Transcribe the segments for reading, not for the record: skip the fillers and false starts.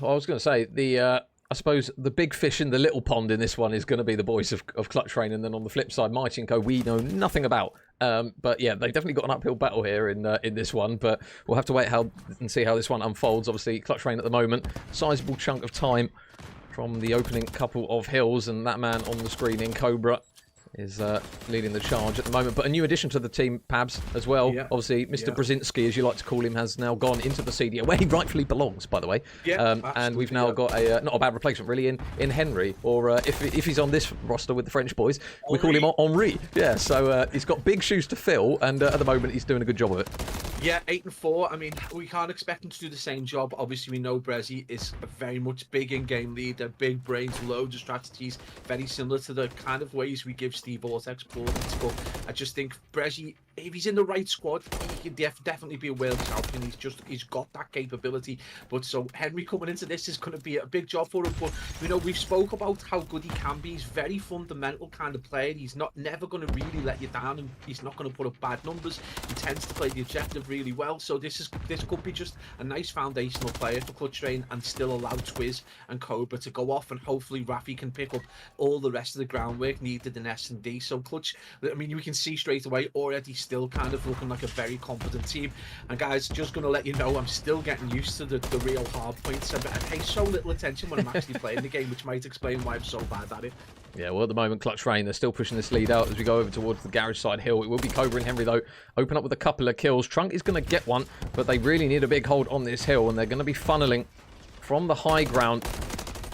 Well, I was going to say I suppose the big fish in the little pond in this one is going to be the boys of Clutch Rain, and then on the flip side, Mighty and Co. we know nothing about. But yeah, they definitely got an uphill battle here in this one. But we'll have to wait and see how this one unfolds. Obviously, Clutch Rain at the moment, sizable chunk of time from the opening couple of hills, and that man on the screen in Cobra is leading the charge at the moment. But a new addition to the team, Pabs, as well. Yeah. Obviously, Mr. Brzezinski, as you like to call him, has now gone into the CDO, where he rightfully belongs, by the way. Yeah, and we've now got a not a bad replacement, really, in Henry. Or if he's on this roster with the French boys, we call him Henri. Yeah, so he's got big shoes to fill, and at the moment, he's doing a good job of it. Yeah, 8-4. I mean, we can't expect him to do the same job. Obviously, we know Brezzy is a very much big in-game leader, big brains, loads of strategies, very similar to the kind of ways we give Steve Vortex points. But I just think Brezzy, if he's in the right squad, he can definitely be a world champion. He's got that capability. But so Henry coming into this is going to be a big job for him. But you know, we've spoke about how good he can be. He's very fundamental kind of player. He's never going to really let you down, and he's not going to put up bad numbers. He tends to play the objective really well. So this could be just a nice foundational player for Clutch Train, and still allow Twiz and Cobra to go off, and hopefully Rafi can pick up all the rest of the groundwork needed in S&D. So Clutch, I mean, we can see straight away already still kind of looking like a very competent team. And guys, just going to let you know, I'm still getting used to the real hard points. I pay so little attention when I'm actually playing the game, which might explain why I'm so bad at it. Yeah, well, at the moment, Clutch Rain, they're still pushing this lead out as we go over towards the garage side hill. It will be Cobra and Henry, though, open up with a couple of kills. Trunk is going to get one, but they really need a big hold on this hill, and they're going to be funneling from the high ground.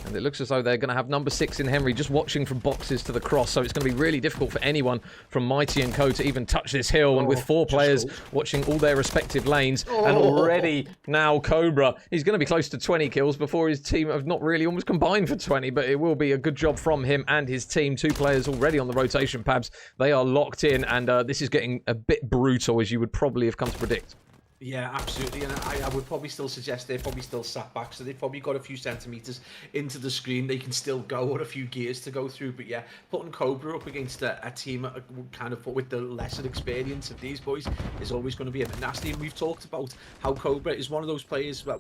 And it looks as though they're going to have number 6 in Henry just watching from boxes to the cross. So it's going to be really difficult for anyone from Mighty & Co to even touch this hill. And with 4 players watching all their respective lanes, and already now Cobra, he's going to be close to 20 kills before his team have not really almost combined for 20. But it will be a good job from him and his team. 2 players already on the rotation, Pabs. They are locked in, and this is getting a bit brutal, as you would probably have come to predict. Yeah, absolutely, and I would probably still suggest they're probably still sat back, so they've probably got a few centimetres into the screen they can still go, or a few gears to go through. But yeah, putting Cobra up against a team kind of with the lesser experience of these boys is always going to be a bit nasty. And we've talked about how Cobra is one of those players that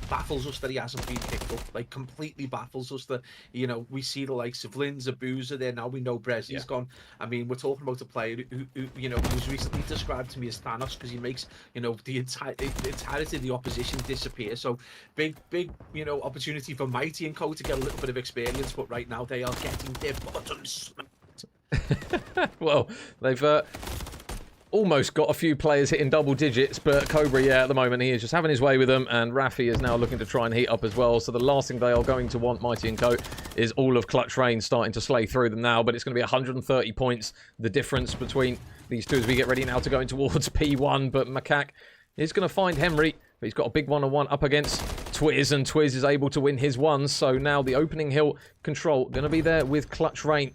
baffles us that he hasn't been picked up, like completely baffles us. That, you know, we see the likes of Lin, Zabuza there, now we know Brezzy's gone. I mean, we're talking about a player who you know, was recently described to me as Thanos, because he makes, you know, the entirety of the opposition disappear. So big, you know, opportunity for Mighty & Co to get a little bit of experience, but right now they are getting their buttons smacked. Well, they've almost got a few players hitting double digits, but Cobra, yeah, at the moment he is just having his way with them, and Rafi is now looking to try and heat up as well. So the last thing they are going to want, Mighty & Co, is all of Clutch Rain starting to slay through them now. But it's going to be 130 points, the difference between these two as we get ready now to go in towards P1. But Macaque is going to find Henry, but he's got a big one-on-one up against Twiz, and Twiz is able to win his one. So now the opening hill control going to be there with Clutch Rain.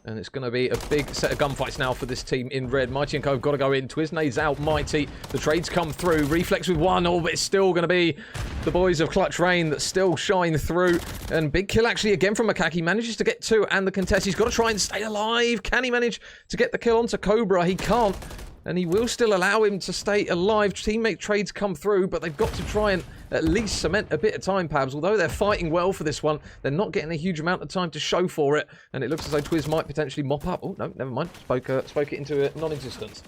And it's going to be a big set of gunfights now for this team in red. Mighty & Co have got to go in. Twiz nades out Mighty. The trades come through. Reflex with one. Oh, but it's still going to be the boys of Clutch Rain that still shine through. And big kill actually again from Macaque. He manages to get 2 and the contest. He's got to try and stay alive. Can he manage to get the kill onto Cobra? He can't. And he will still allow him to stay alive. Teammate trades come through, but they've got to try and at least cement a bit of time, Pabs. Although they're fighting well for this one, they're not getting a huge amount of time to show for it. And it looks as though Twiz might potentially mop up. Oh, no, never mind. Spoke it into non-existence.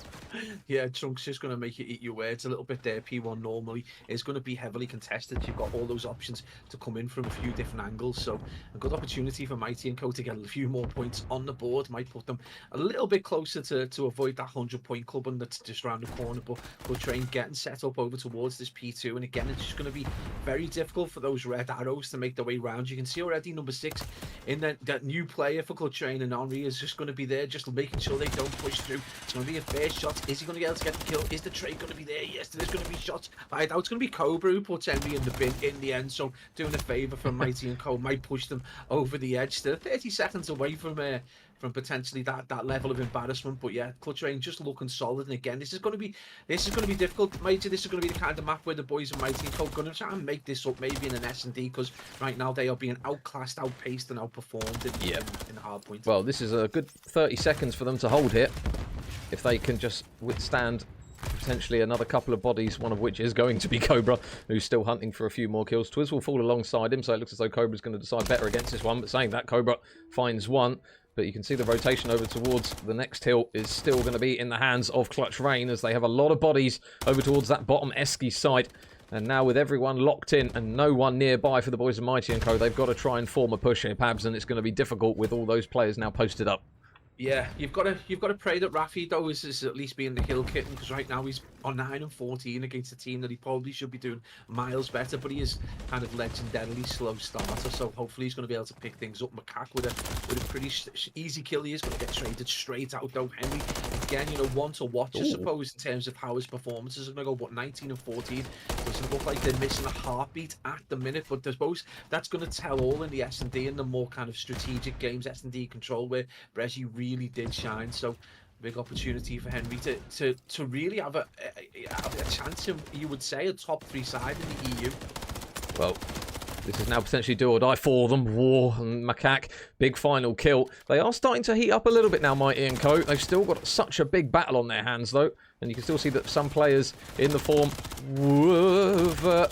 Yeah, Trunks is going to make you eat your words a little bit there. P1 normally is going to be heavily contested. You've got all those options to come in from a few different angles. So a good opportunity for Mighty & Co to get a few more points on the board. Might put them a little bit closer to avoid that 100-point club, and that's just around the corner. But Clutch Train getting set up over towards this P2. And again, it's just going to be very difficult for those red arrows to make their way around. You can see already number 6 in that new player for Clutch Train, and Henri is just going to be there, just making sure they don't push through. It's going to be a fair shot. Is he going to be able to get the kill? Is the trade going to be there? Yes, there's going to be shots. I doubt it's going to be Cobra who puts Henry in the bin in the end. So doing a favour from Mighty & Co might push them over the edge. They're 30 seconds away from potentially that level of embarrassment. But yeah, Clutch Rain just looking solid. And again, this is going to be difficult, Mighty. This is going to be the kind of map where the boys of Mighty & Co going to try and make this up, maybe in an S&D, because right now they are being outclassed, outpaced, and outperformed in the hard point. Well, this is a good 30 seconds for them to hold here. If they can just withstand potentially another couple of bodies, one of which is going to be Cobra, who's still hunting for a few more kills. Twiz will fall alongside him, so it looks as though Cobra's going to decide better against this one. But saying that, Cobra finds one. But you can see the rotation over towards the next hill is still going to be in the hands of Clutch Rain, as they have a lot of bodies over towards that bottom Esky side. And now with everyone locked in and no one nearby for the boys of Mighty & Co, they've got to try and form a push here, Pabs, and it's going to be difficult with all those players now posted up. Yeah, you've got to pray that Rafi though is at least being the hill kitten, because right now he's on 9 and 14 against a team that he probably should be doing miles better, but he is kind of legendarily slow starter. So hopefully he's going to be able to pick things up. Macaque with a pretty easy kill. He is going to get traded straight out though. Henry again, one to watch, I suppose, in terms of how his performances are going to go. But 19 and 14 doesn't look like they're missing a heartbeat at the minute. But I suppose that's going to tell all in the S&D and the more kind of strategic games S&D control where Brezzy really did shine. So big opportunity for Henry to really have a chance of, you would say, a top 3 side in the EU. Well, this is now potentially do or die for them. War and Macaque, big final kill. They are starting to heat up a little bit now, Mighty and Co. They've still got such a big battle on their hands, though. And you can still see that some players in the form...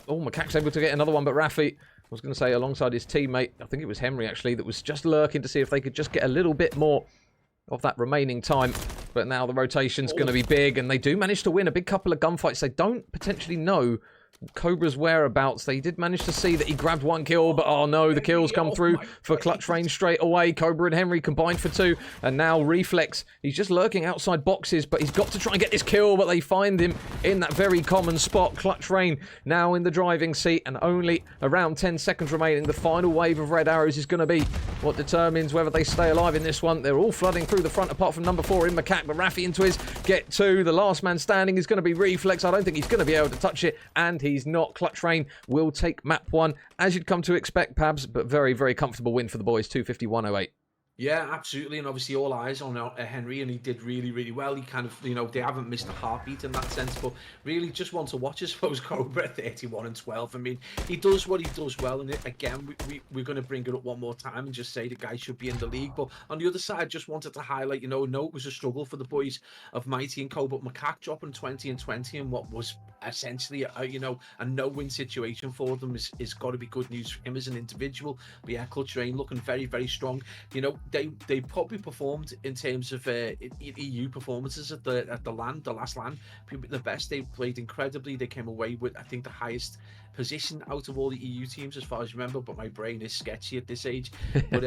Macaque's able to get another one, but Rafi, I was going to say, alongside his teammate, I think it was Henry, actually, that was just lurking to see if they could just get a little bit more of that remaining time. But now the rotation's going to be big, and they do manage to win a big couple of gunfights. They don't potentially know Cobra's whereabouts. They did manage to see that he grabbed 1 kill, but oh no, the kills come through for Clutch Rain straight away. Cobra and Henry combined for 2, and now Reflex, he's just lurking outside boxes, but he's got to try and get this kill, but they find him in that very common spot. Clutch Rain now in the driving seat, and only around 10 seconds remaining. The final wave of red arrows is going to be what determines whether they stay alive in this one. They're all flooding through the front, apart from number 4 in Macaque, but Rafi into his get 2. The last man standing is going to be Reflex. I don't think he's going to be able to touch it, and he's not. Clutch Rain will take map 1, as you'd come to expect, Pabs, but very, very comfortable win for the boys, 250-108. Yeah, absolutely, and obviously all eyes on Henry, and he did really, really well. He kind of, they haven't missed a heartbeat in that sense, but really just want to watch, I suppose, Cobra 31 and 12. I mean, he does what he does well, and again, we're going to bring it up one more time and just say the guy should be in the league. But on the other side, just wanted to highlight, no, it was a struggle for the boys of Mighty and Co, but Macaque dropping 20 and 20 in what was essentially a no-win situation for them is got to be good news for him as an individual. But yeah, Clutch Rain looking very, very strong. They probably performed in terms of EU performances at the last LAN, the best. They played incredibly. They came away with, I think, the highest position out of all the EU teams as far as I remember, but my brain is sketchy at this age. But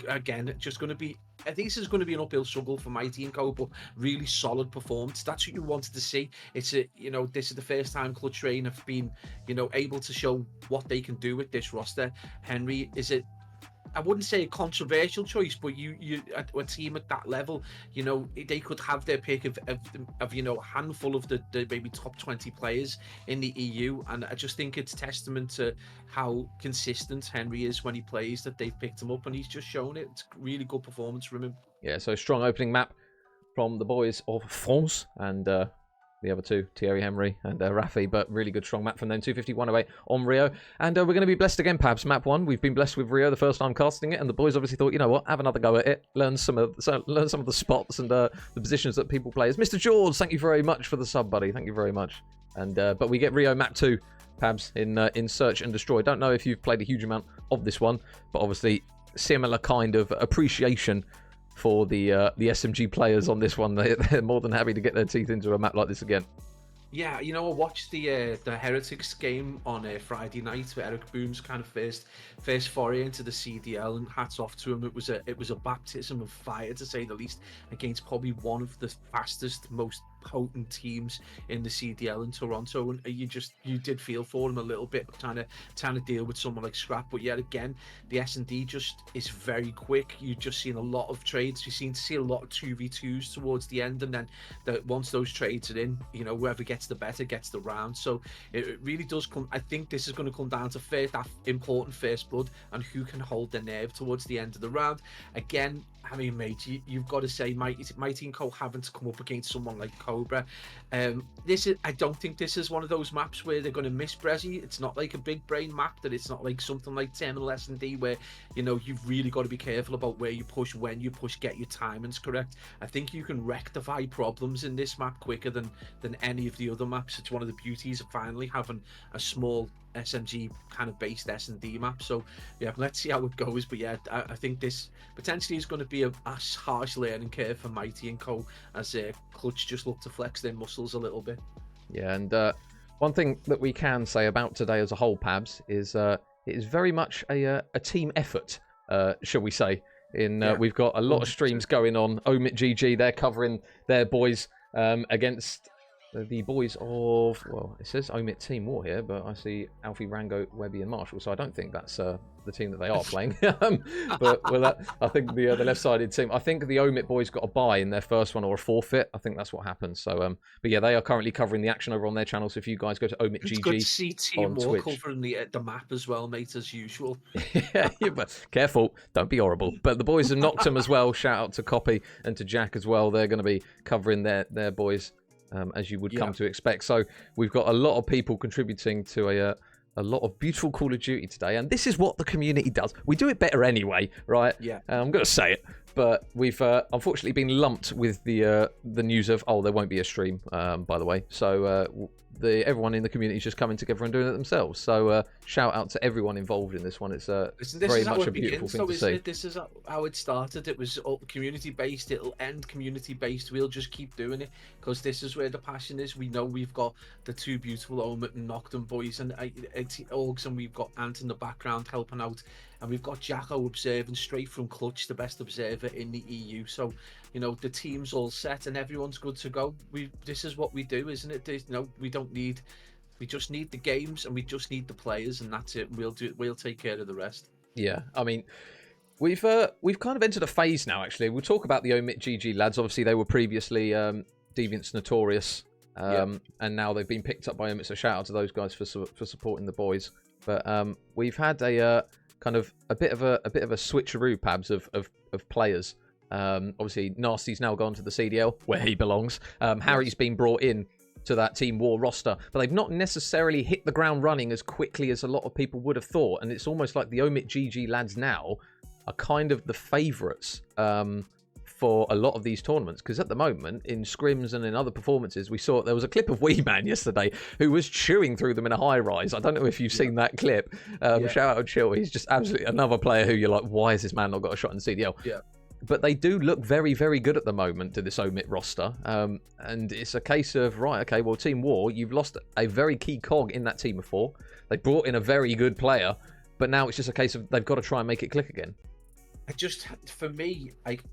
again, just going to be, I think this is going to be an uphill struggle for Mighty and Co, but really solid performance. That's what you wanted to see. It's this is the first time Clutch Rain have been, able to show what they can do with this roster. Henry, I wouldn't say a controversial choice, but a team at that level, they could have their pick of a handful of the maybe top 20 players in the EU, and I just think it's testament to how consistent Henry is when he plays that they've picked him up, and he's just shown it. It's a really good performance from him. Yeah, so strong opening map from the boys of France, and the other two, Thierry Henry and Rafi, but really good strong map from them. 250-108 on Rio. And we're going to be blessed again, Pabs. Map 1, we've been blessed with Rio the first time casting it, and the boys obviously thought, you know what, have another go at it. Learn some of the spots and the positions that people play. As Mr. George, thank you very much for the sub, buddy. Thank you very much. And but we get Rio map 2, Pabs, in Search and Destroy. Don't know if you've played a huge amount of this one, but obviously similar kind of appreciation for the SMG players on this one. They're more than happy to get their teeth into a map like this again. Yeah, I watched the Heretics game on Friday night for Eric Boom's kind of first foray into the CDL, and hats off to him. It was a baptism of fire, to say the least, against probably one of the fastest, most potent teams in the CDL in Toronto, and you did feel for him a little bit, trying to deal with someone like Scrap. But yet again, the S&D just is very quick. You've just seen a lot of trades. You seem to see a lot of 2v2s towards the end, and then once those trades are in, whoever gets the better gets the round. So it really does come. I think this is going to come down to that important first blood and who can hold their nerve towards the end of the round. Again, I mean, mate, you've got to say, Mighty and Co having to come up against someone like Cobra. I don't think this is one of those maps where they're going to miss Brezzy. It's not like a big brain map. That it's not like something like Terminal S&D where you've really got to be careful about where you push, when you push, get your timings correct. I think you can rectify problems in this map quicker than any of the other maps. It's one of the beauties of finally having a small SMG kind of based S&D map. So yeah, let's see how it goes. But yeah, I think this potentially is going to be a harsh learning curve for Mighty and Co, as Clutch just look to flex their muscles a little bit. Yeah, and one thing that we can say about today as a whole, Pabs, is it is very much a team effort, shall we say. We've got a lot of streams going on. Omit GG, they're covering their boys against the boys of, well, it says Omit Team War here, but I see Alfie, Rango, Webby, and Marshall, so I don't think that's the team that they are playing. I think the left-sided team, I think the Omit boys got a bye in their first one or a forfeit. I think that's what happened. So, but yeah, they are currently covering the action over on their channel. So if you guys go to Omit GG, it's good to see Team War Twitch, covering the map as well, mate, as usual. yeah, but careful, don't be horrible. But the boys have knocked them as well. Shout out to Copy and to Jack as well. They're going to be covering their boys. As you would come to expect. So we've got a lot of people contributing to a lot of beautiful Call of Duty today, and this is what the community does. We do it better anyway, right? Yeah. I'm going to say it, but we've unfortunately been lumped with the news of, there won't be a stream, by the way. So everyone in the community is just coming together and doing it themselves. So shout out to everyone involved in this one. It's very much a beautiful thing to see. This is how it started. It was community based. It'll end community based. We'll just keep doing it because this is where the passion is. We know we've got the two beautiful Omit and Nocturne boys and Orgs, and we've got Ant in the background helping out, and we've got Jacko observing straight from Clutch, the best observer in the EU. So the team's all set and everyone's good to go. This is what we do, isn't it? We just need the games and we just need the players, and that's it. We'll take care of the rest. Yeah, I mean, we've kind of entered a phase now. Actually, we'll talk about the Omit GG lads. Obviously, they were previously Deviant's Notorious, and now they've been picked up by Omit. So shout out to those guys for supporting the boys. But we've had a bit of a switcheroo, Pabs, of players. Obviously, Nasty's now gone to the CDL where he belongs. Harry's been brought in to that Team War roster, but they've not necessarily hit the ground running as quickly as a lot of people would have thought. And it's almost like the Omit GG lads now are kind of the favourites for a lot of these tournaments, because at the moment in scrims and in other performances, we saw there was a clip of Wee Man yesterday who was chewing through them in a high rise. I don't know if you've seen that clip. Shout out to Chill. He's just absolutely another player who you're like, why has this man not got a shot in the CDL? Yeah. But they do look very, very good at the moment to this Omit roster. And it's a case of, right, okay, well, Team War, you've lost a very key cog in that team of four. They brought in a very good player, but now it's just a case of they've got to try and make it click again. For me, I've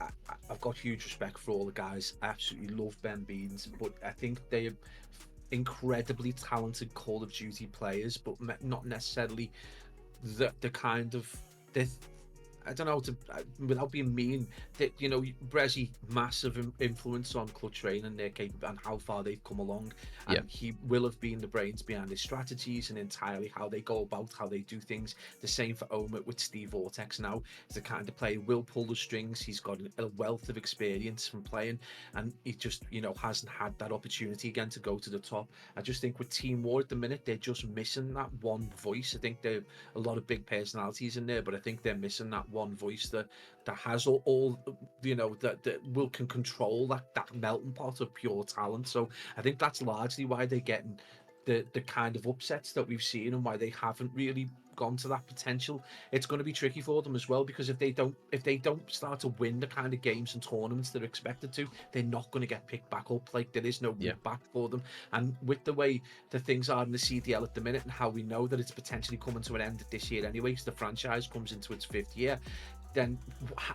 got huge respect for all the guys. I absolutely love Ben Beans, but I think they're incredibly talented Call of Duty players, but not necessarily the kind of... I don't know, without being mean, that Brezzy, massive influence on Clutch Train and their capability and how far they've come along, and he will have been the brains behind his strategies and entirely how they go about, how they do things. The same for Omit with Steve Vortex now. He's the kind of player who will pull the strings. He's got a wealth of experience from playing, and he just hasn't had that opportunity again to go to the top. I just think with Team War at the minute, they're just missing that one voice. I think there are a lot of big personalities in there, but I think they're missing that one voice that has all that can control that melting pot of pure talent. So I think that's largely why they're getting the kind of upsets that we've seen and why they haven't really gone to that potential. It's going to be tricky for them as well, because if they don't start to win the kind of games and tournaments they're expected to, they're not going to get picked back up. Like, there is no back for them. And with the way the things are in the CDL at the minute, and how we know that it's potentially coming to an end this year anyway, so the franchise comes into its 5th year, then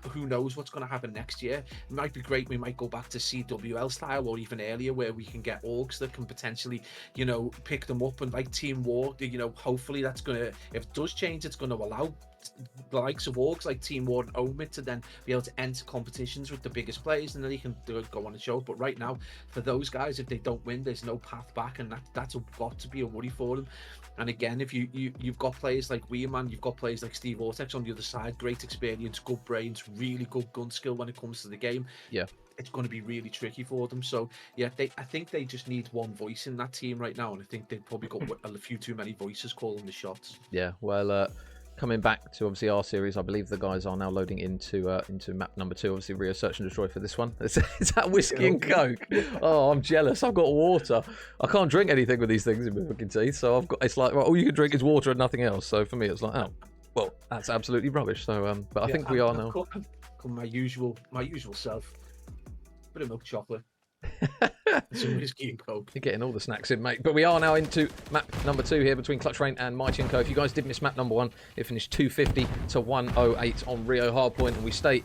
who knows what's going to happen next year. It might be great. We might go back to CWL style or even earlier, where we can get orgs that can potentially, pick them up, and like Team War, hopefully that's going to, if it does change, it's going to allow the likes of orgs like Team War and Omit to then be able to enter competitions with the biggest players, and then they can go on a show. But right now, for those guys, if they don't win, there's no path back, and that's got to be a worry for them. And again, if you've got players like Weeman, you've got players like Steve Vortex on the other side, great experience, good brains, really good gun skill when it comes to the game. Yeah, it's going to be really tricky for them. So yeah, I think they just need one voice in that team right now, and I think they've probably got a few too many voices calling the shots. Yeah, well, coming back to obviously our series, I believe the guys are now loading into map number 2. Obviously, Rio Search and Destroy for this one. Is that whiskey and coke? Oh, I'm jealous. I've got water. I can't drink anything with these things in my fucking teeth. So it's like, right, all you can drink is water and nothing else. So for me, it's like, oh, well, that's absolutely rubbish. So, but I think we are now. My usual self. Bit of milk chocolate. Some whiskey and coke. You're getting all the snacks in, mate. But we are now into map number 2 here between Clutch Rain and Mighty & Co. If you guys did miss map number 1, it finished 250 to 108 on Rio Hardpoint, and we stay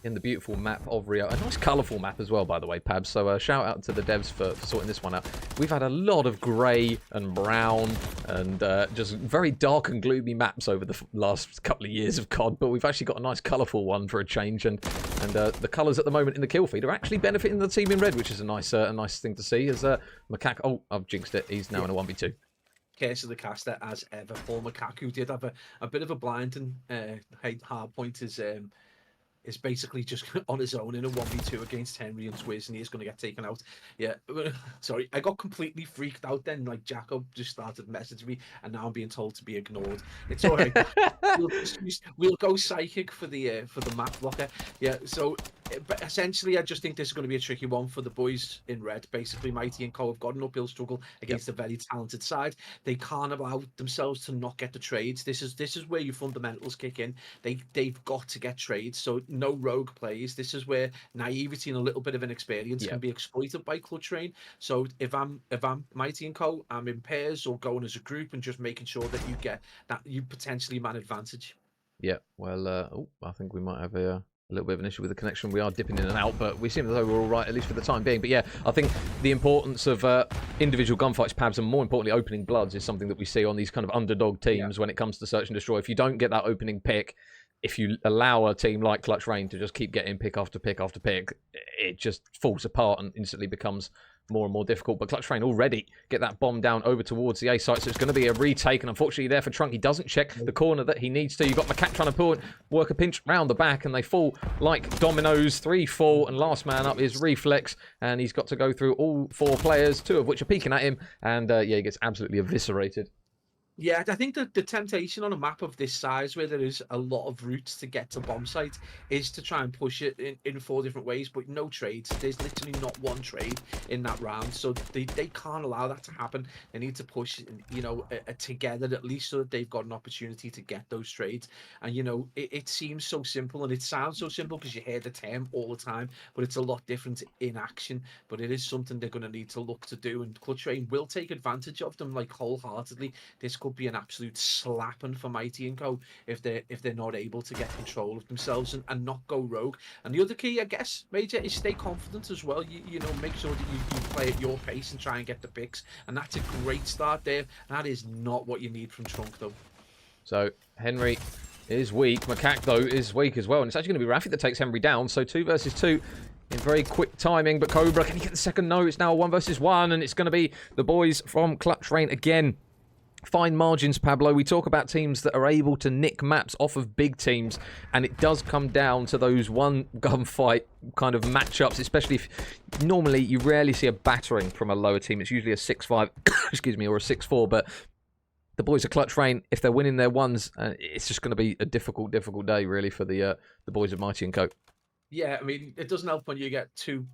in the beautiful map of Rio. A nice colourful map as well, by the way, Pabs. So shout out to the devs for sorting this one out. We've had a lot of grey and brown and just very dark and gloomy maps over the last couple of years of COD, but we've actually got a nice colourful one for a change, and the colours at the moment in the kill feed are actually benefiting the team in red, which is a nice thing to see. As Macaque, oh, I've jinxed it. He's now in a 1v2. Curse of the caster as ever. Paul Macaque did have a bit of a blinding hard point is basically just on his own in a 1v2 against Henry and Swizz, and he's going to get taken out. Yeah, sorry, I got completely freaked out then. Like, Jacko just started messaging me, and now I'm being told to be ignored. It's all right. we'll go psychic for the map blocker. Yeah, so but essentially, I just think this is going to be a tricky one for the boys in red. Basically, Mighty and Co have got an uphill struggle against a very talented side. They can't allow themselves to not get the trades. This is where your fundamentals kick in. They've got to get trades. So no rogue plays. This is where naivety and a little bit of inexperience can be exploited by Clutch Rain. So if I'm Mighty and Co, I'm in pairs or going as a group and just making sure that you get that you potentially man advantage. Yeah, well, I think we might have a little bit of an issue with the connection. We are dipping in and out, but we seem as though we're all right, at least for the time being. But yeah, I think the importance of individual gunfights, Pabs, and more importantly, opening bloods is something that we see on these kind of underdog teams when it comes to search and destroy. If you don't get that opening pick, if you allow a team like Clutch Rain to just keep getting pick after pick after pick, it just falls apart and instantly becomes more and more difficult. But Clutch Rain already get that bomb down over towards the A site, so it's going to be a retake, and unfortunately there for Trunk, he doesn't check the corner that he needs to. You've got Macaque trying to work a pinch round the back, and they fall like dominoes. 3 fall, and last man up is Reflex, and he's got to go through all 4 players, 2 of which are peeking at him, and yeah, he gets absolutely eviscerated. Yeah, I think that the temptation on a map of this size, where there is a lot of routes to get to bomb site, is to try and push it in 4 different ways, but no trades. There's literally not one trade in that round, so they can't allow that to happen. They need to push, you know, together at least, so that they've got an opportunity to get those trades. And you know, it seems so simple, and it sounds so simple because you hear the term all the time, but it's a lot different in action. But it is something they're going to need to look to do, and Clutch Rain will take advantage of them like wholeheartedly. This could be an absolute slapping for Mighty and Co if they're not able to get control of themselves and not go rogue. And the other key, I guess, Major, is stay confident as well. You know, make sure that you play at your pace and try and get the picks, and that's a great start there. That is not what you need from Trunk, though. So Henry is weak. Macaque, though, is weak as well, and it's actually going to be Rafi that takes Henry down. So 2 versus 2 in very quick timing, but Cobra, can he get the second? No, it's now 1 versus 1, and it's going to be the boys from Clutch Rain again. Fine margins, Pablo. We talk about teams that are able to nick maps off of big teams, and it does come down to those one gunfight kind of matchups, especially if normally you rarely see a battering from a lower team. It's usually a 6-5, excuse me, or a 6-4, but the boys of Clutch Rain, if they're winning their ones, it's just going to be a difficult day, really, for the boys of Mighty & Co. Yeah, I mean, it doesn't help when you get 2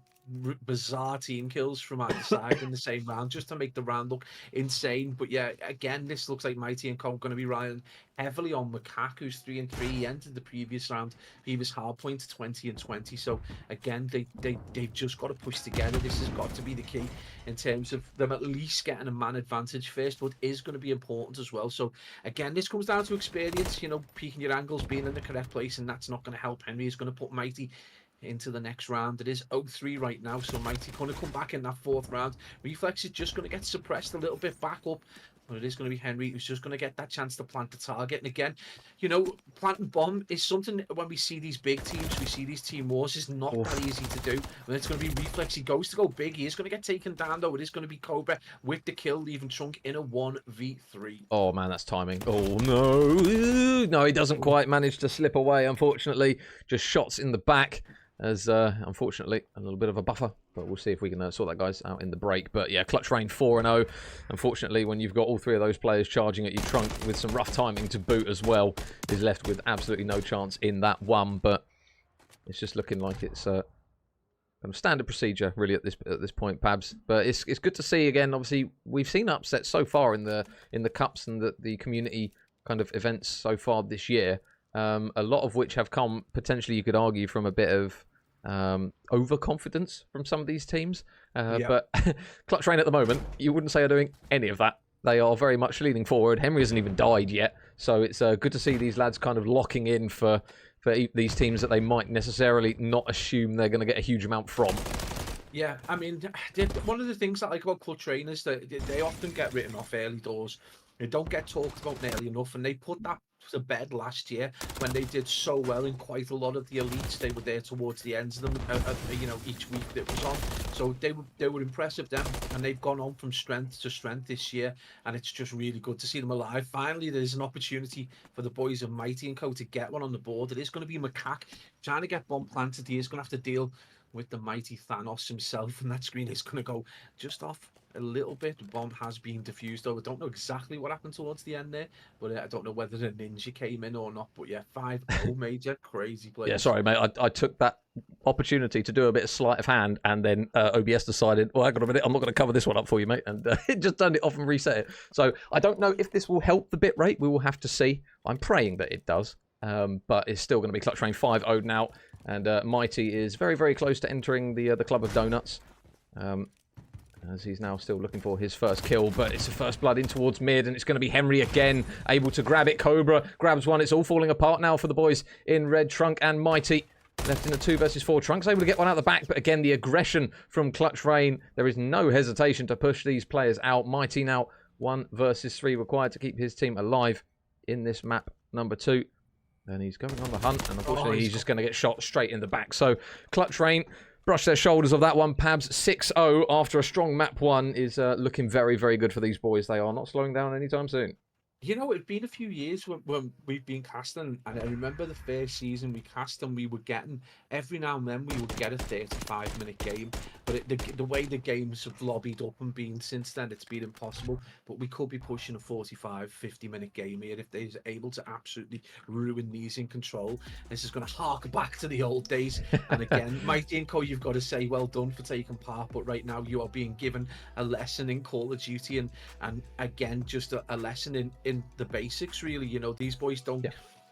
bizarre team kills from either side in the same round, just to make the round look insane. But yeah, again, this looks like Mighty and Co are going to be relying heavily on Macaque, who's 3-3. He entered the previous round. He was hardpoint 20-20. So again, they've just got to push together. This has got to be the key in terms of them at least getting a man advantage first, but is going to be important as well. So again, this comes down to experience, you know, peeking your angles, being in the correct place, and that's not going to help. Henry is going to put Mighty into the next round. It is 0-3 right now, so Mighty going to come back in that 4th round. Reflex is just going to get suppressed a little bit back up, but it is going to be Henry who's just going to get that chance to plant the target. And again, you know, planting bomb is something, when we see these big teams, we see these team wars, is not that easy to do. When it's going to be Reflex, he goes to go big, he is going to get taken down, though. It is going to be Cobra with the kill, leaving Trunk in a 1v3. Oh man, that's timing. Oh no, no, he doesn't quite manage to slip away, unfortunately. Just shots in the back, as unfortunately a little bit of a buffer, but we'll see if we can sort that guys out in the break. But yeah, Clutch Rain 4-0. Unfortunately, when you've got all 3 of those players charging at your Trunk with some rough timing to boot as well, is left with absolutely no chance in that one. But it's just looking like it's kind of standard procedure really at this point, Pabs. But it's good to see again. Obviously, we've seen upsets so far in the cups and the community kind of events so far this year. A lot of which have come potentially, you could argue, from a bit of overconfidence from some of these teams. Yeah. But Clutch Rain at the moment, you wouldn't say are doing any of that. They are very much leaning forward. Henry hasn't even died yet, so it's good to see these lads kind of locking in for these teams that they might necessarily not assume they're going to get a huge amount from. Yeah, I mean, one of the things I like about Clutch Rain is that they often get written off early doors. They don't get talked about nearly enough, and they put that to bed last year when they did so well in quite a lot of the elites. They were there towards the ends of them, you know, each week that was on. So they were impressive then, and they've gone on from strength to strength this year, and it's just really good to see them alive. Finally, there's an opportunity for the boys of Mighty & Co to get one on the board. It is going to be Macaque trying to get bomb planted. He is going to have to deal with the mighty Thanos himself, and that screen is going to go just off a little bit. The bomb has been defused, though. I don't know exactly what happened towards the end there, but I don't know whether the ninja came in or not. But yeah, 5-0 major, crazy play. Yeah, sorry, mate. I took that opportunity to do a bit of sleight of hand, and then OBS decided, well, hang on a minute, I'm not going to cover this one up for you, mate, and it just turned it off and reset it. So I don't know if this will help the bit rate. We will have to see. I'm praying that it does, but it's still going to be Clutch Rain 5-0 now. And Mighty is very, very close to entering the Club of Donuts. As he's now still looking for his first kill. But it's a first blood in towards mid. And it's going to be Henry again. Able to grab it. Cobra grabs one. It's all falling apart now for the boys in red. Trunk and Mighty left in a 2 versus 4. Trunk's able to get one out the back. But again, the aggression from Clutch Rain. There is no hesitation to push these players out. Mighty now 1 versus 3 required to keep his team alive in this map number 2. And he's going on the hunt, and unfortunately he's just going to get shot straight in the back. So Clutch Rain brush their shoulders of that one. Pabs 6-0 after a strong map 1 is looking very, very good for these boys. They are not slowing down anytime soon. You know, it'd been a few years when we've been casting, and I remember the first season we cast and we were getting, every now and then we would get a 35-minute game, but the way the games have lobbied up and been since then, it's been impossible. But we could be pushing a 45-50-minute game here if they're able to absolutely ruin these in control. This is going to hark back to the old days. And again, Mighty & Co, you've got to say well done for taking part, but right now you are being given a lesson in Call of Duty, and again, just a lesson in the basics, really. You know, these boys don't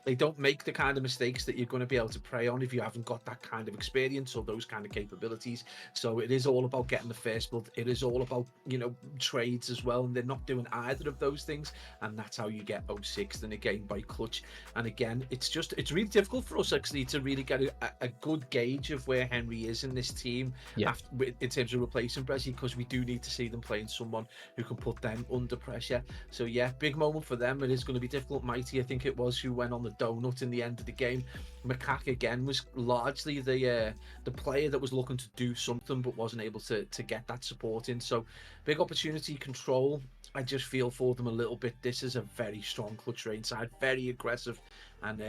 they don't make the kind of mistakes that you're going to be able to prey on if you haven't got that kind of experience or those kind of capabilities. So it is all about getting the first blood. It is all about, you know, trades as well, and they're not doing either of those things, and that's how you get 06th in a game by Clutch. And again, it's really difficult for us actually to really get a good gauge of where Henry is in this team in terms of replacing Brezzy, because we do need to see them playing someone who can put them under pressure. So yeah, big moment for them. It is going to be difficult. Mighty, I think it was, who went on the donut in the end of the game. Macaque again was largely the player that was looking to do something but wasn't able to get that support in. So big opportunity. Control, I just feel for them a little bit. This is a very strong Clutch Rain side, very aggressive, and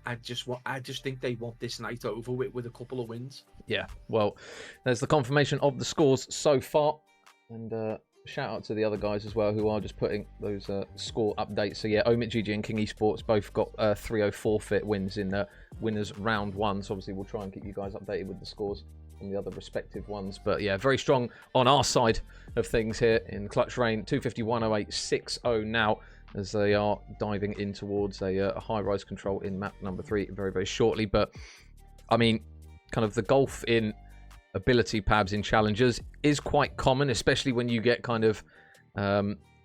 I just think they want this night over with a couple of wins. Yeah, well, there's the confirmation of the scores so far, and shout out to the other guys as well who are just putting those score updates. So yeah, Omit GG and King Esports both got 3-0 forfeit wins in winners round 1. So obviously we'll try and keep you guys updated with the scores from the other respective ones. But yeah, very strong on our side of things here in Clutch Rain. 250-108, 6-0 now, as they are diving in towards a high-rise control in map number 3 very, very shortly. But I mean, kind of the golf in ability pabs in challenges is quite common, especially when you get kind of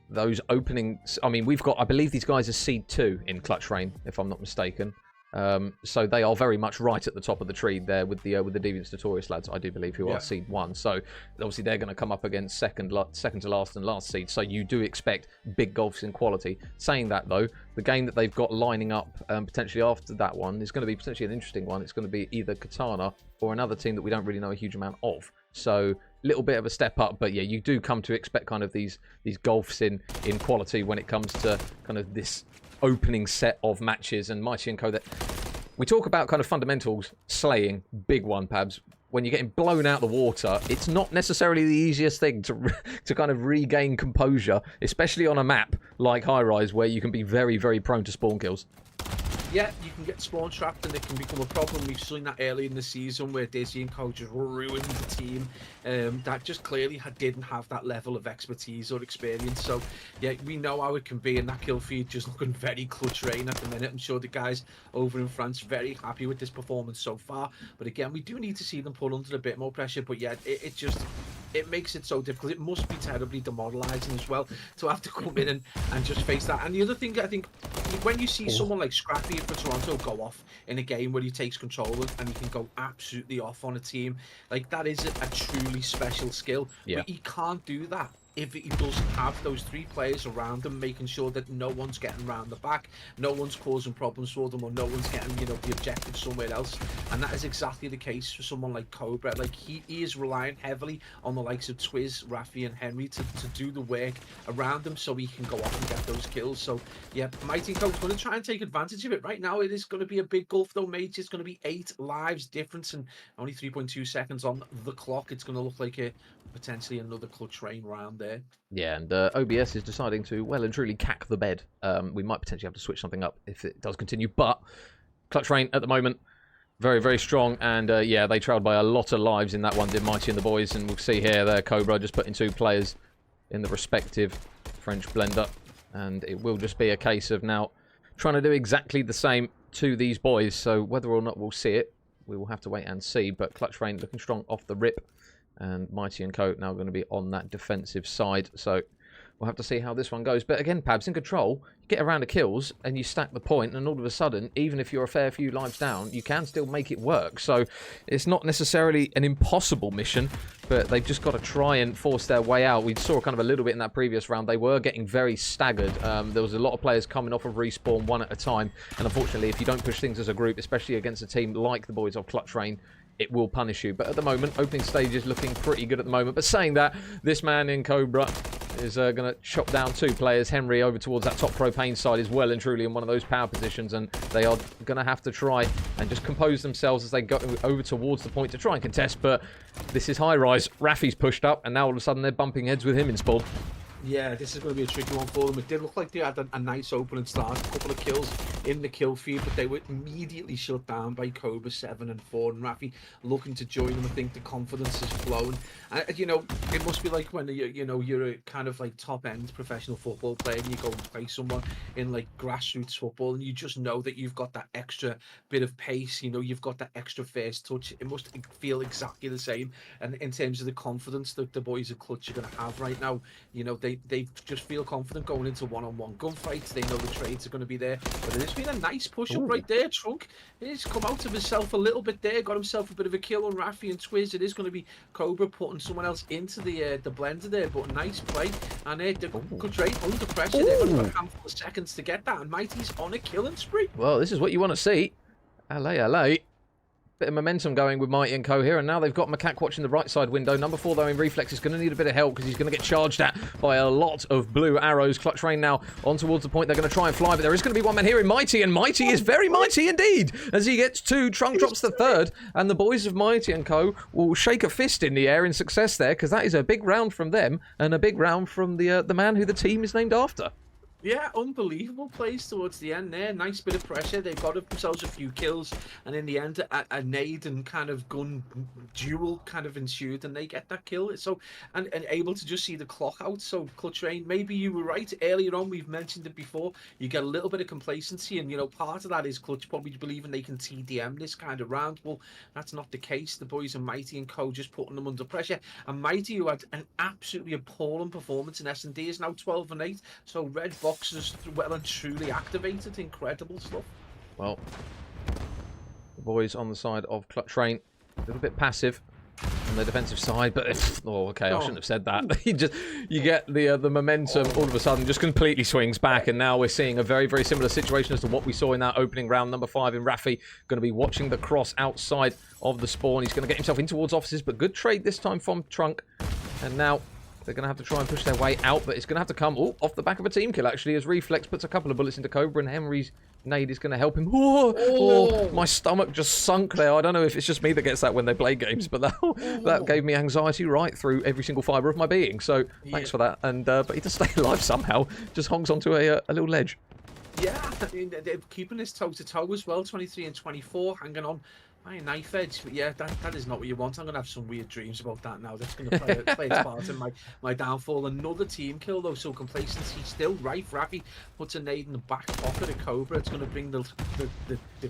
those openings. I mean, we've got, I believe these guys are seed 2 in Clutch Rain, if I'm not mistaken. So they are very much right at the top of the tree there with the Deviants Notorious lads, I do believe, who are seed 1. So obviously they're going to come up against second to last and last seed. So you do expect big golfs in quality. Saying that though, the game that they've got lining up potentially after that one is going to be potentially an interesting one. It's going to be either Katana or another team that we don't really know a huge amount of. So little bit of a step up, but yeah, you do come to expect kind of these golfs in quality when it comes to kind of this opening set of matches. And Mighty & Co, that we talk about kind of fundamentals slaying, big one, Pabs. When you're getting blown out the water, it's not necessarily the easiest thing to kind of regain composure, especially on a map like High Rise where you can be very, very prone to spawn kills. yeah, you can get spawn trapped and it can become a problem. We've seen that early in the season where Dizzy and Co just ruined the team. That just clearly didn't have that level of expertise or experience. So yeah, we know how it can be, and that kill feed just looking very clutch rain at the minute. I'm sure the guys over in France very happy with this performance so far. But again, we do need to see them put under a bit more pressure. But yeah, it makes it so difficult. It must be terribly demoralising as well to have to come in and just face that. And the other thing, I think, when you see someone like Scrappy for Toronto go off in a game where he takes control and he can go absolutely off on a team, like that is a truly special skill. Yeah. But he can't do that if he doesn't have those 3 players around him, making sure that no one's getting round the back, no one's causing problems for them, or no one's getting, you know, the objective somewhere else. And that is exactly the case for someone like Cobra. Like he is relying heavily on the likes of Twiz, Rafi, and Henry to do the work around him, so he can go off and get those kills. So yeah, Mighty Co's going to try and take advantage of it. Right now, it is going to be a big gulf though, mate. It's going to be 8 lives difference and only 3.2 seconds on the clock. It's going to look like a potentially another clutch rain round there. Yeah, and OBS is deciding to well and truly cack the bed. We might potentially have to switch something up if it does continue, but clutch rain at the moment, very, very strong, and yeah, they trailed by a lot of lives in that one, did Mighty and the boys, and we'll see here, there, Cobra just putting 2 players in the respective French blender, and it will just be a case of now trying to do exactly the same to these boys, so whether or not we'll see it, we will have to wait and see, but clutch rain looking strong off the rip. And Mighty and Co now going to be on that defensive side. So we'll have to see how this one goes. But again, Pabs, in control, you get around the kills and you stack the point, and all of a sudden, even if you're a fair few lives down, you can still make it work. So it's not necessarily an impossible mission, but they've just got to try and force their way out. We saw kind of a little bit in that previous round. They were getting very staggered. There was a lot of players coming off of respawn one at a time. And unfortunately, if you don't push things as a group, especially against a team like the boys of Clutch Rain, it will punish you. But at the moment, opening stage is looking pretty good at the moment. But saying that, this man in Cobra is going to chop down 2 players. Henry over towards that top propane side is well and truly in one of those power positions, and they are going to have to try and just compose themselves as they go over towards the point to try and contest. But this is high rise. Rafi's pushed up, and now all of a sudden they're bumping heads with him in spawn. Yeah, this is going to be a tricky one for them. It did look like they had a nice opening start, a couple of kills in the kill feed, but they were immediately shut down by Cobra 7 and 4, and Rafi looking to join them. I think the confidence is flowing. You know, it must be like when you're a kind of like top end professional football player and you go and play someone in like grassroots football, and you just know that you've got that extra bit of pace. You know, you've got that extra first touch. It must feel exactly the same, and in terms of the confidence that the boys of Clutch are going to have right now, you know, they just feel confident going into one-on-one gunfights. They know the trades are going to be there. But it's been a nice push-up right there. Trunk he's come out of himself a little bit there, got himself a bit of a kill on Rafi and Twiz. It is going to be Cobra putting someone else into the blender there, but nice play. And the good trade under pressure. They've got a handful of seconds to get that, and Mighty's on a killing spree. Well, this is what you want to see. LA. Bit of momentum going with Mighty and Co here, and now they've got Macaque watching the right side window. Number 4 though in Reflex is going to need a bit of help because he's going to get charged at by a lot of blue arrows. Clutch Rain now on towards the point. They're going to try and fly, but there is going to be one man here in Mighty, and Mighty is very mighty indeed as he gets 2. Trunk drops the 3rd, and the boys of Mighty and Co will shake a fist in the air in success there, because that is a big round from them and a big round from the man who the team is named after. Yeah, unbelievable plays towards the end there. Nice bit of pressure. They got themselves a few kills, and in the end, a nade and kind of gun duel kind of ensued, and they get that kill. So, and able to just see the clock out. So, Clutch Rain, maybe you were right earlier on. We've mentioned it before. You get a little bit of complacency, and you know part of that is Clutch probably believing they can TDM this kind of round. Well, that's not the case. The boys and Mighty and Co just putting them under pressure. And Mighty, who had an absolutely appalling performance in S&D, is now 12 and 8. So red box is well and truly activated. Incredible stuff. Well, the boys on the side of Clutch Rain, a little bit passive on the defensive side, but I shouldn't have said that. you get the momentum all of a sudden just completely swings back, and now we're seeing a very, very similar situation as to what we saw in that opening round. Number 5 in Rafi going to be watching the cross outside of the spawn. He's going to get himself in towards offices, but good trade this time from Trunk, and now they're going to have to try and push their way out, but it's going to have to come off the back of a team kill, actually, as Reflex puts a couple of bullets into Cobra, and Henry's nade is going to help him. My stomach just sunk there. I don't know if it's just me that gets that when they play games, but that gave me anxiety right through every single fibre of my being. So thanks for that. And but he does stay alive somehow. Just honks onto a little ledge. Yeah, I mean, they're keeping this toe-to-toe as well, 23 and 24, hanging on by a knife edge. But yeah, that is not what you want. I'm going to have some weird dreams about that now. That's going to play its part in my downfall. Another team kill, though, so complacency still rife. Rafi puts a nade in the back pocket of Cobra. It's going to bring the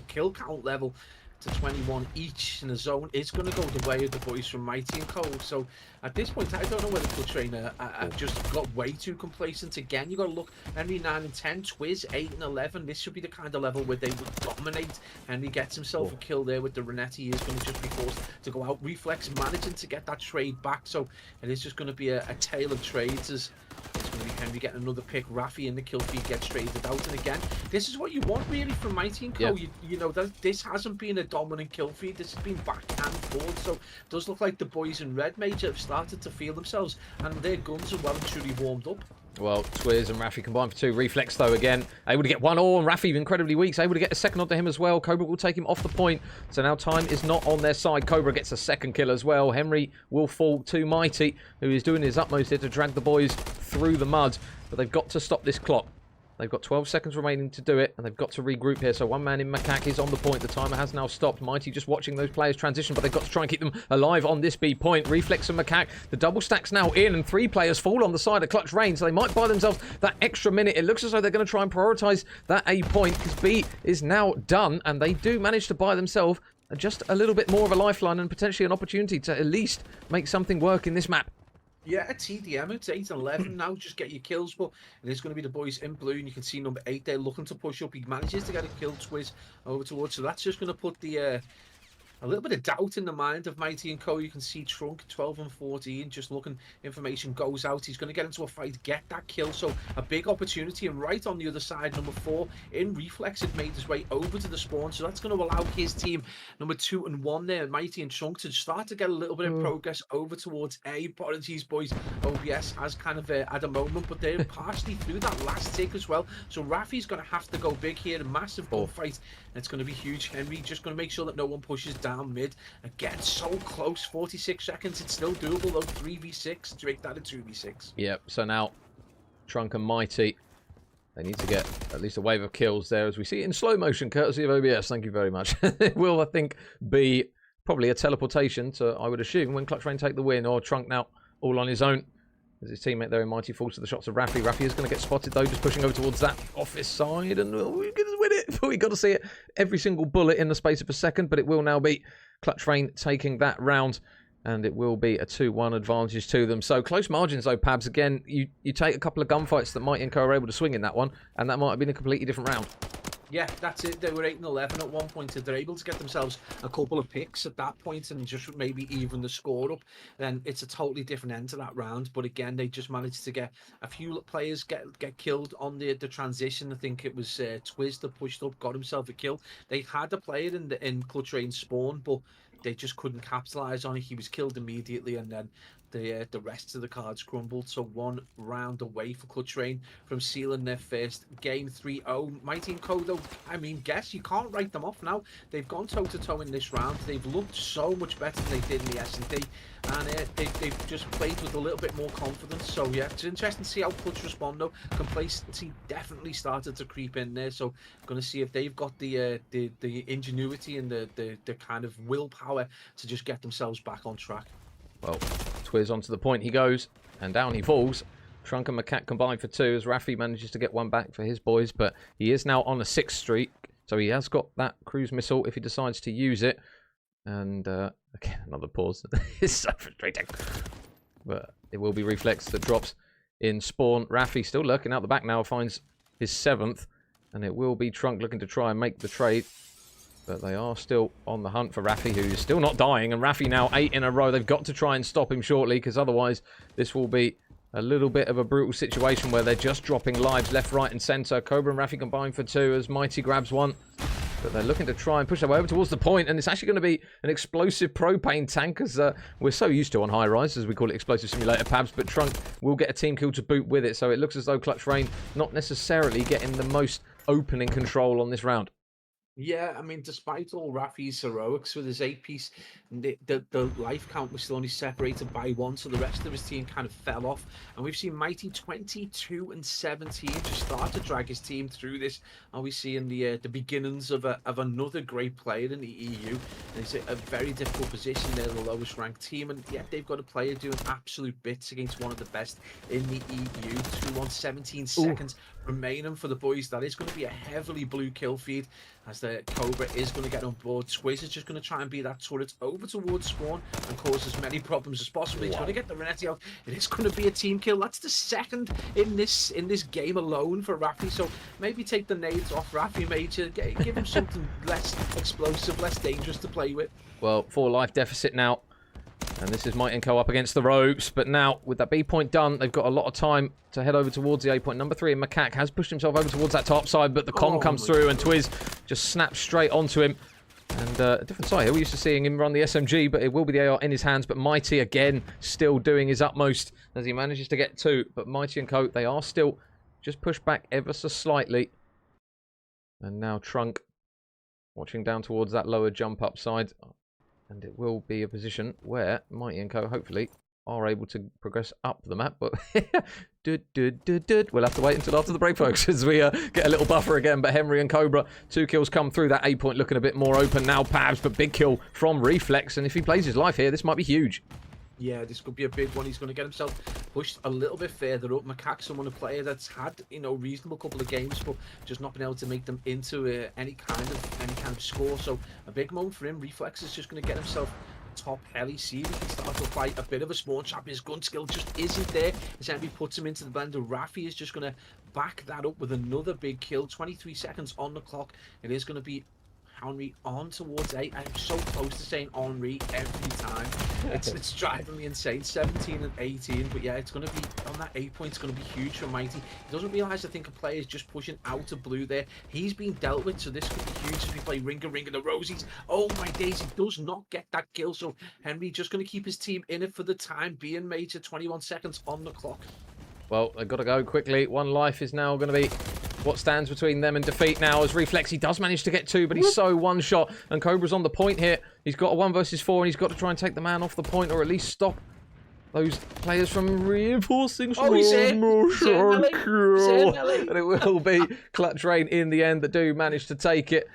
kill count level to 21 each, and the zone is going to go the way of the boys from Mighty and Cole. So at this point, I don't know whether Clutch Trainer just got way too complacent again. You got to look. Henry 9 and 10, Twiz 8 and 11. This should be the kind of level where they would dominate. Henry gets himself a kill there with the Renetti. He is going to just be forced to go out. Reflex managing to get that trade back. So it is just going to be a tale of trades as it's going to be Henry getting another pick. Rafi in the kill feed gets traded out. And again, this is what you want really from Mighty and Co. Yeah. You know, that this hasn't been a dominant kill feed. This has been back and forth. So it does look like the boys in Red Major have started to feel themselves, and their guns are well and truly warmed up. Well, Twiz and Rafi combined for 2. Reflex, though, again. Able to get 1 all, and Rafi incredibly weak. So able to get a second onto him as well. Cobra will take him off the point. So now time is not on their side. Cobra gets a second kill as well. Henry will fall to Mighty, who is doing his utmost here to drag the boys through the mud. But they've got to stop this clock. They've got 12 seconds remaining to do it, and they've got to regroup here. So one man in Macaque is on the point. The timer has now stopped. Mighty just watching those players transition, but they've got to try and keep them alive on this B point. Reflex and Macaque. The double stack's now in, and 3 players fall on the side of Clutch Rain, so they might buy themselves that extra minute. It looks as though they're going to try and prioritise that A point, because B is now done, and they do manage to buy themselves just a little bit more of a lifeline and potentially an opportunity to at least make something work in this map. Yeah, TDM, it's 8 and 11 now. Just get your kills, but it is going to be the boys in blue, and you can see number 8 there looking to push up. He manages to get a kill, Twiz over towards, so that's just going to put the a little bit of doubt in the mind of Mighty and Co. You can see Trunk 12 and 14 just looking. Information goes out. He's going to get into a fight, get that kill. So a big opportunity. And right on the other side, number 4 in Reflex had made his way over to the spawn. So that's going to allow his team, number 2 and 1 there, Mighty and Trunk, to start to get a little bit of progress over towards A. Apologies, boys. OBS has kind of at a moment, but they're partially through that last tick as well. So Rafi's going to have to go big here. A massive gunfight. It's going to be huge. Henry just going to make sure that no one pushes down mid. Again, so close. 46 seconds. It's still doable though. 3v6. Drake that at 2v6. Yep. So now Trunk and Mighty, they need to get at least a wave of kills there, as we see it in slow motion, courtesy of OBS. Thank you very much. It will, I think, be probably a teleportation to, I would assume, when Clutch Rain take the win, or Trunk now all on his own. As his teammate there in Mighty falls to the shots of Rafi. Rafi is going to get spotted though, just pushing over towards that office side, and we're going to win it. But we got to see it every single bullet in the space of a second. But it will now be Clutch Rain taking that round, and it will be a 2-1 advantage to them. So close margins though, Pabs. Again, you take a couple of gunfights that Mighty and Co are able to swing in that one, and that might have been a completely different round. Yeah, that's it. They were 8 and 11 at one point. If they're able to get themselves a couple of picks at that point and just maybe even the score up, then it's a totally different end to that round. But again, they just managed to get a few players get killed on the transition. I think it was Twiz that pushed up, got himself a kill. They had a player in Clutch Rain spawn, but they just couldn't capitalize on it. He was killed immediately, and then the rest of the cards crumbled. So 1 round away for Clutch Rain from sealing their first game. 3-0. Mighty and Co, though, I mean, guess you can't write them off now. They've gone toe-to-toe in this round. They've looked so much better than they did in the S&D, and they've just played with a little bit more confidence. So yeah, it's interesting to see how Clutch respond though. Complacency definitely started to creep in there, so going to see if they've got the ingenuity and the kind of willpower to just get themselves back on track. Well, Twiz onto the point he goes, and down he falls. Trunk and Macaque combined for 2 as Rafi manages to get one back for his boys, but he is now on a 6 streak, so he has got that cruise missile if he decides to use it. And again, another pause. It's so frustrating. But it will be Reflex that drops in spawn. Rafi still lurking out the back now, finds his 7th, and it will be Trunk looking to try and make the trade. But they are still on the hunt for Rafi, who's still not dying. And Rafi now 8 in a row. They've got to try and stop him shortly, because otherwise this will be a little bit of a brutal situation where they're just dropping lives left, right, and centre. Cobra and Rafi combined for 2 as Mighty grabs one. But they're looking to try and push their way over towards the point, and it's actually going to be an explosive propane tank, as we're so used to on high rise, as we call it, explosive simulator, Pabs. But Trunk will get a team kill to boot with it, so it looks as though Clutch Rain not necessarily getting the most opening control on this round. Yeah, I mean, despite all Rafi's heroics with his 8-piece, the life count was still only separated by one, so the rest of his team kind of fell off. And we've seen Mighty 22 and 17 just start to drag his team through this. Are we seeing the beginnings of another great player in the EU? And it's a very difficult position. They're the lowest ranked team, and yet they've got a player doing absolute bits against one of the best in the EU. 2 on 17 Ooh. seconds remaining for the boys. That is going to be a heavily blue kill feed, as the Cobra is going to get on board. Squiz is just going to try and be that turret over towards Spawn and cause as many problems as possible. He's going to get the Renetti out. It is going to be a team kill. That's the second in this game alone for Rafi. So maybe take the nades off Rafi Major. Give him something less explosive, less dangerous to play with. Well, 4 life deficit now. And this is Might & Co up against the Rogues. But now, with that B point done, they've got a lot of time to head over towards the A point. Number 3, and Macaque has pushed himself over towards that top side, but the Con comes through, and Twiz just snaps straight onto him. And a different side here. We're used to seeing him run the SMG, but it will be the AR in his hands. But Mighty, again, still doing his utmost as he manages to get 2. But Mighty & Co, they are still just pushed back ever so slightly. And now Trunk watching down towards that lower jump up side. And it will be a position where Mighty & Co, hopefully, are able to progress up the map. But we'll have to wait until after the break, folks, as we get a little buffer again. But Henry and Cobra, 2 kills come through. That A point looking a bit more open now, Pabs. But big kill from Reflex. And if he plays his life here, this might be huge. Yeah, this could be a big one. He's going to get himself pushed a little bit further up. Macaque, someone, a player that's had, reasonable couple of games, but just not been able to make them into any kind of score. So a big moment for him. Reflex is just going to get himself top heli. See if he can start to apply a bit of a spawn trap. His gun skill just isn't there. As Henry puts him into the blender, Rafi is just going to back that up with another big kill. 23 seconds on the clock. It is going to be Henry on towards 8. I'm so close to saying Henry every time. It's driving me insane. 17 and 18, but yeah, it's going to be on that 8 point. It's going to be huge for Mighty. He doesn't realise, I think, a player is just pushing out of blue there. He's been dealt with, so this could be huge as we play Ring of the Rosies. Oh my days, he does not get that kill. So Henry just going to keep his team in it for the time being. Major, 21 seconds on the clock. Well, they've got to go quickly. 1 life is now going to be what stands between them and defeat now, as Reflex, he does manage to get 2, but he's so one shot, and Cobra's on the point here. He's got a 1 versus 4, and he's got to try and take the man off the point, or at least stop those players from reinforcing slow motion kill. And it will be Clutch Rain in the end that do manage to take it,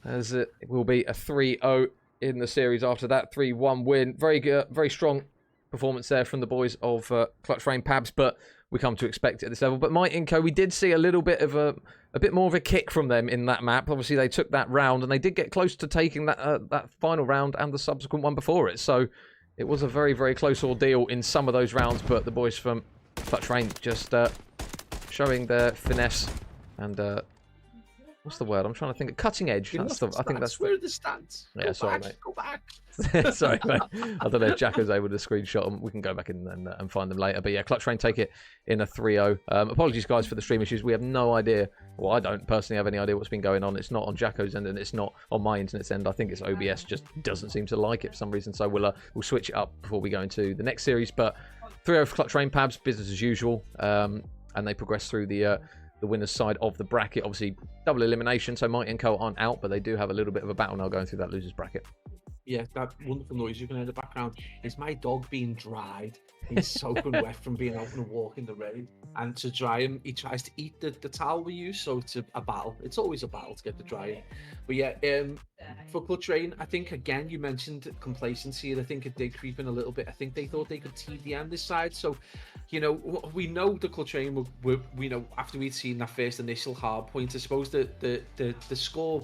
as it will be a 3-0 in the series after that 3-1 win. Very good, very strong performance there from the boys of Clutch Rain Pabs, but we come to expect it at this level. But Might & Co, we did see a little bit of a bit more of a kick from them in that map. Obviously, they took that round, and they did get close to taking that final round and the subsequent one before it. So it was a very, very close ordeal in some of those rounds, but the boys from Clutch Rain just showing their finesse and what's the word? I'm trying to think. Cutting edge. I think that's. Where are the stats? Yeah, sorry, mate. Go back. Sorry, mate. I don't know if Jacko's able to screenshot them. We can go back in and find them later. But yeah, Clutch Rain take it in a 3-0. Apologies, guys, for the stream issues. We have no idea. Well, I don't personally have any idea what's been going on. It's not on Jacko's end, and it's not on my internet's end. I think it's OBS just doesn't seem to like it for some reason. So we'll switch it up before we go into the next series. But 3-0 for Clutch Rain Pabs, business as usual. And they progress through the winner's side of the bracket. Obviously, double elimination, so Might & Co aren't out, but they do have a little bit of a battle now going through that loser's bracket. Yeah, that wonderful noise you can hear in the background is my dog being dried. He's soaking wet from being out on a walk in the rain. And to dry him, he tries to eat the towel we use, so it's a battle. It's always a battle to get the dry in. But yeah, for Clutch Rain, I think, again, you mentioned complacency, and I think it did creep in a little bit. I think they thought they could TDM this side, so, we know the Clutch Rain, after we'd seen that first initial hard point, I suppose the score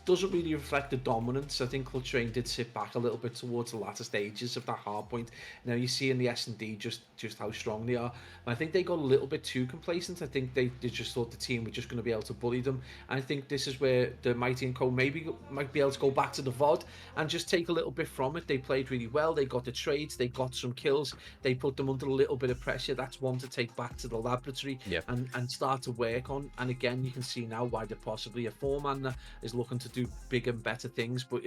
doesn't really reflect the dominance. I think Clutch Rain did sit back a little bit towards the latter stages of that hard point. Now you see in the S&D just how strong they are. And I think they got a little bit too complacent. I think they just thought the team were just going to be able to bully them. And I think this is where the Mighty & Co might be able to go back to the VOD and just take a little bit from it. They played really well. They got the trades. They got some kills. They put them under a little bit of pressure. That's one to take back to the laboratory and start to work on. And again, you can see now why they're possibly a 4-man that is looking to do bigger and better things, but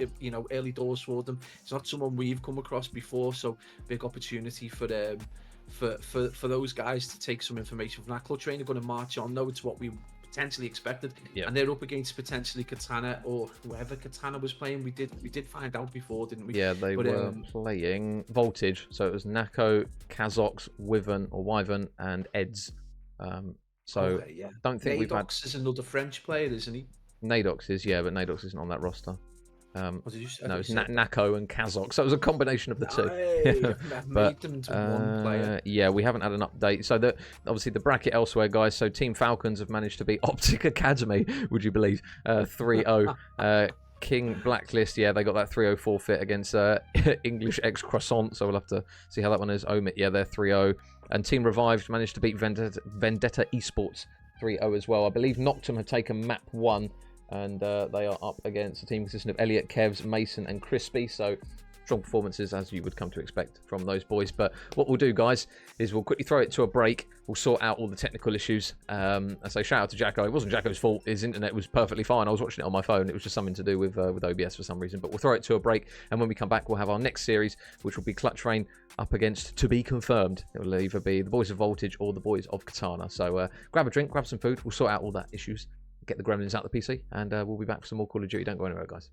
early doors for them. It's not someone we've come across before, so big opportunity for those guys to take some information from that. Clutch Rain are going to march on though. It's what we potentially expected. Yeah. And they're up against potentially Katana or whoever Katana was playing. We did find out before, didn't we? Yeah, they were playing Voltage, so it was Nako, Kazox, Wyvern, and Eds. So okay, yeah. don't think we've had. Nadox is another French player, isn't he? Nadox is, yeah, but Nadox isn't on that roster. What did you say? No, it's Nako and Kazox. So it was a combination of the two. Hey, I've made them into one player. Yeah, we haven't had an update. So obviously the bracket elsewhere, guys. So Team Falcons have managed to beat Optic Academy, would you believe? 3-0. King Blacklist, yeah, they got that 3-0 forfeit against English X Croissant. So we'll have to see how that one is. Omit, yeah, they're 3-0. And Team Revived managed to beat Vendetta Esports 3-0 as well. I believe Noctum had taken map 1. And they are up against a team consisting of Elliot, Kevs, Mason, and Crispy. So strong performances, as you would come to expect from those boys. But what we'll do, guys, is we'll quickly throw it to a break. We'll sort out all the technical issues. I say shout out to Jacko. It wasn't Jacko's fault. His internet was perfectly fine. I was watching it on my phone. It was just something to do with OBS for some reason. But we'll throw it to a break. And when we come back, we'll have our next series, which will be Clutch Rain up against, to be confirmed, it will either be the boys of Voltage or the boys of Katana. So grab a drink, grab some food. We'll sort out all that issues. Get the gremlins out of the PC, and we'll be back for some more Call of Duty. Don't go anywhere, guys.